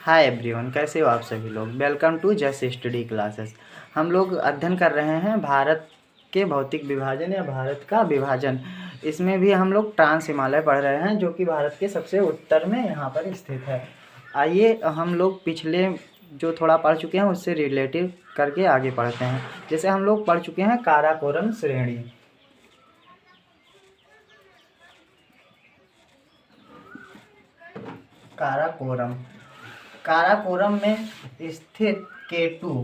Hi everyone, कैसे हो आप सभी लोग। Welcome to Just Study Classes. हम लोग अध्ययन कर रहे हैं भारत के भौतिक विभाजन या भारत का विभाजन। इसमें भी हम लोग ट्रांस हिमालय पढ़ रहे हैं, जो कि भारत के सबसे उत्तर में यहाँ पर स्थित है। आइए हम लोग पिछले जो थोड़ा पढ़ चुके हैं उससे रिलेटिव करके आगे पढ़ते हैं। जैसे हम लोग पढ़ चुके हैं काराकोरम श्रेणी। काराकोरम में स्थित केटू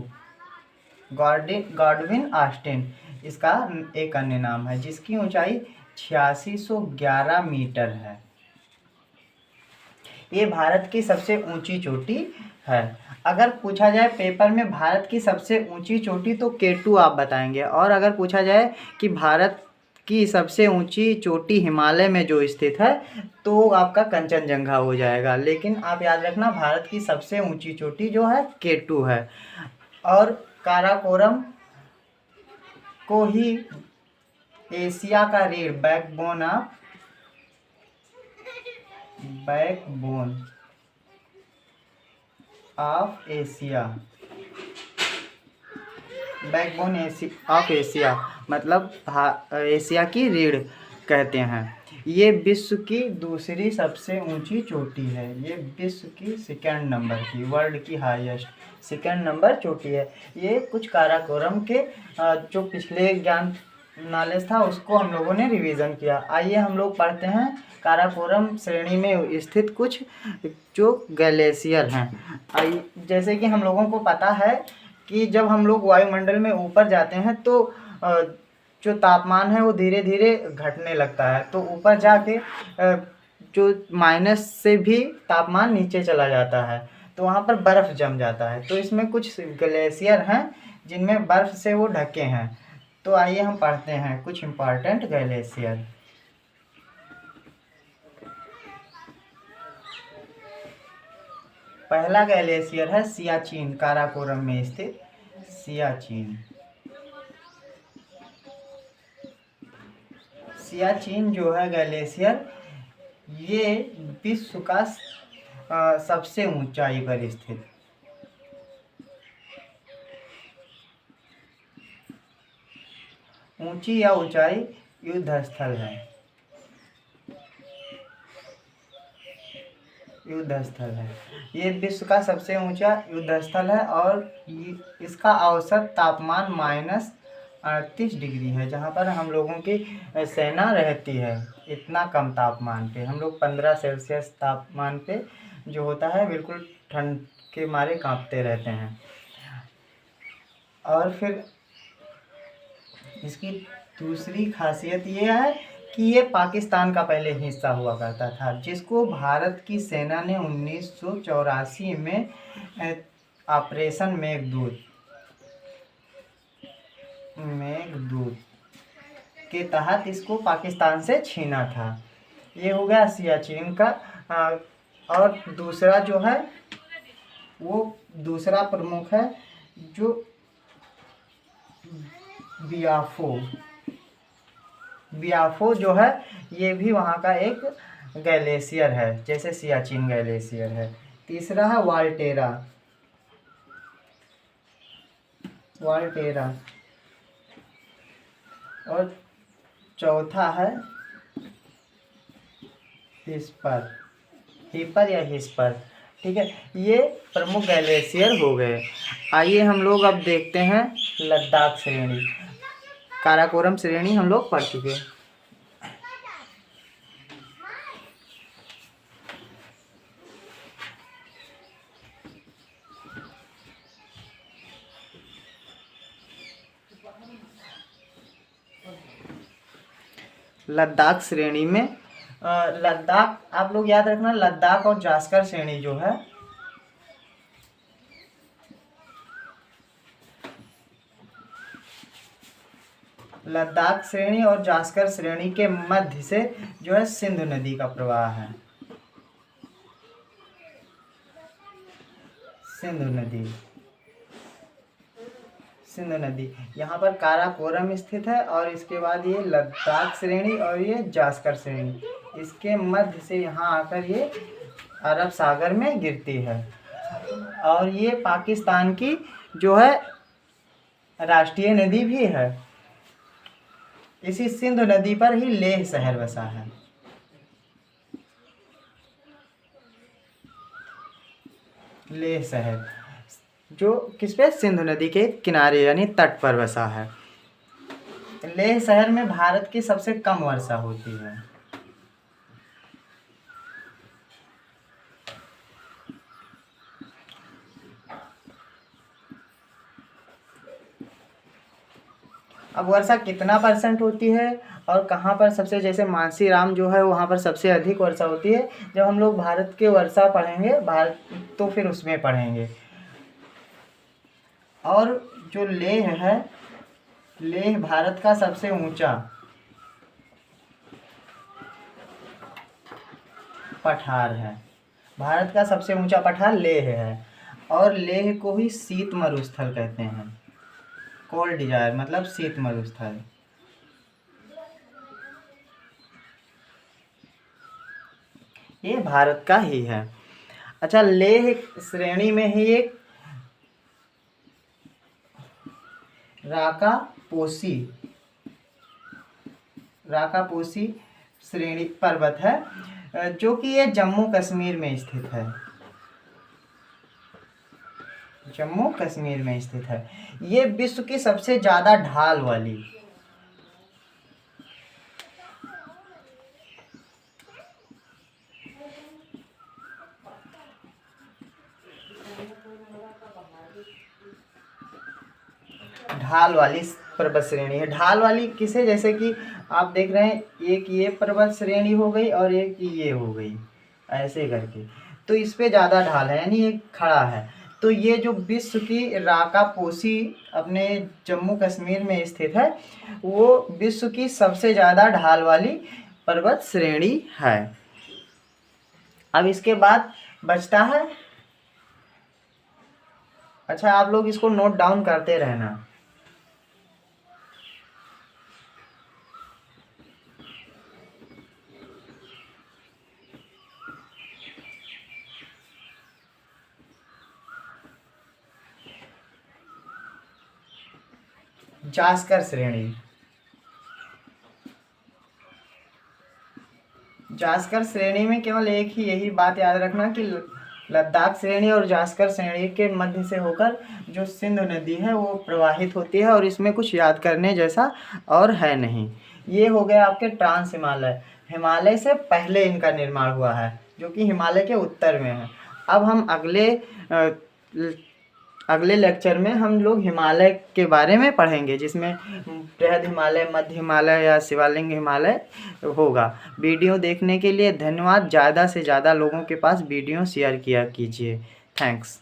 गॉडविन ऑस्टिन इसका एक अन्य नाम है, जिसकी ऊंचाई 8611 मीटर है। ये भारत की सबसे ऊंची चोटी है। अगर पूछा जाए पेपर में भारत की सबसे ऊंची चोटी तो केटू आप बताएंगे, और अगर पूछा जाए कि भारत की सबसे ऊंची चोटी हिमालय में जो स्थित है तो आपका कंचनजंगा हो जाएगा। लेकिन आप याद रखना, भारत की सबसे ऊंची चोटी जो है केटू है। और काराकोरम को ही एशिया का रीढ़ बैकबोन ऑफ एशिया मतलब एशिया की रीढ़ कहते हैं। ये विश्व की दूसरी सबसे ऊंची चोटी है। ये विश्व की सेकंड नंबर की, वर्ल्ड की हाईएस्ट सेकंड नंबर चोटी है। ये कुछ काराकोरम के जो पिछले ज्ञान नॉलेज था उसको हम लोगों ने रिवीजन किया। आइए हम लोग पढ़ते हैं काराकोरम श्रेणी में स्थित कुछ जो ग्लेशियर हैं। जैसे कि हम लोगों को पता है कि जब हम लोग वायुमंडल में ऊपर जाते हैं तो जो तापमान है वो धीरे धीरे घटने लगता है। तो ऊपर जाके जो माइनस से भी तापमान नीचे चला जाता है, तो वहाँ पर बर्फ़ जम जाता है। तो इसमें कुछ ग्लेशियर हैं जिनमें बर्फ़ से वो ढके हैं। तो आइए हम पढ़ते हैं कुछ इम्पॉर्टेंट ग्लेशियर। पहला ग्लेशियर है सियाचिन, काराकोरम में स्थित सियाचिन जो है ग्लेशियर, ये विश्व का सबसे ऊंचाई पर स्थित ऊंची या ऊंचाई युद्धस्थल है। ये विश्व का सबसे ऊंचा युद्धस्थल है और इसका औसत तापमान -38 डिग्री है। जहाँ पर हम लोगों की सेना रहती है, इतना कम तापमान पे हम लोग 15 सेल्सियस तापमान पे जो होता है बिल्कुल ठंड के मारे कांपते रहते हैं। और फिर इसकी दूसरी खासियत ये है कि ये पाकिस्तान का पहले हिस्सा हुआ करता था, जिसको भारत की सेना ने 1984 में ऑपरेशन मेघदूत के तहत इसको पाकिस्तान से छीना था। ये हो गया सियाचिन का। और दूसरा जो है वो दूसरा प्रमुख है जो बियाफो जो है, ये भी वहाँ का एक ग्लेशियर है, जैसे सियाचिन ग्लेशियर है। तीसरा है वाल्टेरा और चौथा है हिस्पर। ठीक है, ये प्रमुख ग्लेशियर हो गए। आइए हम लोग अब देखते हैं लद्दाख श्रेणी। काराकोरम श्रेणी हम लोग पढ़ चुके हैं। लद्दाख श्रेणी में लद्दाख आप लोग याद रखना, लद्दाख और जास्कर श्रेणी जो है लद्दाख श्रेणी और जास्कर श्रेणी के मध्य से जो है सिंधु नदी का प्रवाह है। सिंधु नदी यहाँ पर काराकोरम स्थित है, और इसके बाद ये लद्दाख श्रेणी और ये जास्कर श्रेणी, इसके मध्य से यहाँ आकर ये अरब सागर में गिरती है। और ये पाकिस्तान की जो है राष्ट्रीय नदी भी है। इसी सिंधु नदी पर ही लेह शहर बसा है। लेह शहर जो किस पे, सिंधु नदी के किनारे यानी तट पर बसा है। लेह शहर में भारत की सबसे कम वर्षा होती है। अब वर्षा कितना % होती है और कहाँ पर सबसे, जैसे मानसीराम जो है वहाँ पर सबसे अधिक वर्षा होती है। जब हम लोग भारत के वर्षा पढ़ेंगे भारत, तो फिर उसमें पढ़ेंगे। और जो लेह है, लेह भारत का सबसे ऊंचा पठार है। भारत का सबसे ऊंचा पठार लेह है। और लेह को ही शीत मरुस्थल कहते हैं। कोल्ड डिजायर मतलब शीत मरुस्थल। ये भारत का ही है। अच्छा, लेह श्रेणी में ही एक राकापोशी श्रेणी पर्वत है, जो कि ये जम्मू कश्मीर में स्थित है। जम्मू कश्मीर में स्थित है। ये विश्व की सबसे ज्यादा ढाल वाली पर्वत श्रेणी है। ढाल वाली किसे, जैसे कि आप देख रहे हैं एक ये पर्वत श्रेणी हो गई और एक ये हो गई, ऐसे करके। तो इस पे ज़्यादा ढाल है, यानी ये खड़ा है। तो ये जो विश्व की राकापोशी अपने जम्मू कश्मीर में स्थित है, वो विश्व की सबसे ज़्यादा ढाल वाली पर्वत श्रेणी है। अब इसके बाद बचता है, अच्छा आप लोग इसको नोट डाउन करते रहना। जास्कर श्रेणी, जास्कर श्रेणी में केवल एक ही यही बात याद रखना कि लद्दाख श्रेणी और जास्कर श्रेणी के मध्य से होकर जो सिंधु नदी है वो प्रवाहित होती है, और इसमें कुछ याद करने जैसा और है नहीं। ये हो गया आपके ट्रांस हिमालय। हिमालय से पहले इनका निर्माण हुआ है, जो कि हिमालय के उत्तर में है। अब हम अगले लेक्चर में हम लोग हिमालय के बारे में पढ़ेंगे, जिसमें बृहद हिमालय, मध्य हिमालय या शिवालिक हिमालय होगा। वीडियो देखने के लिए धन्यवाद। ज़्यादा से ज़्यादा लोगों के पास वीडियो शेयर किया कीजिए। थैंक्स।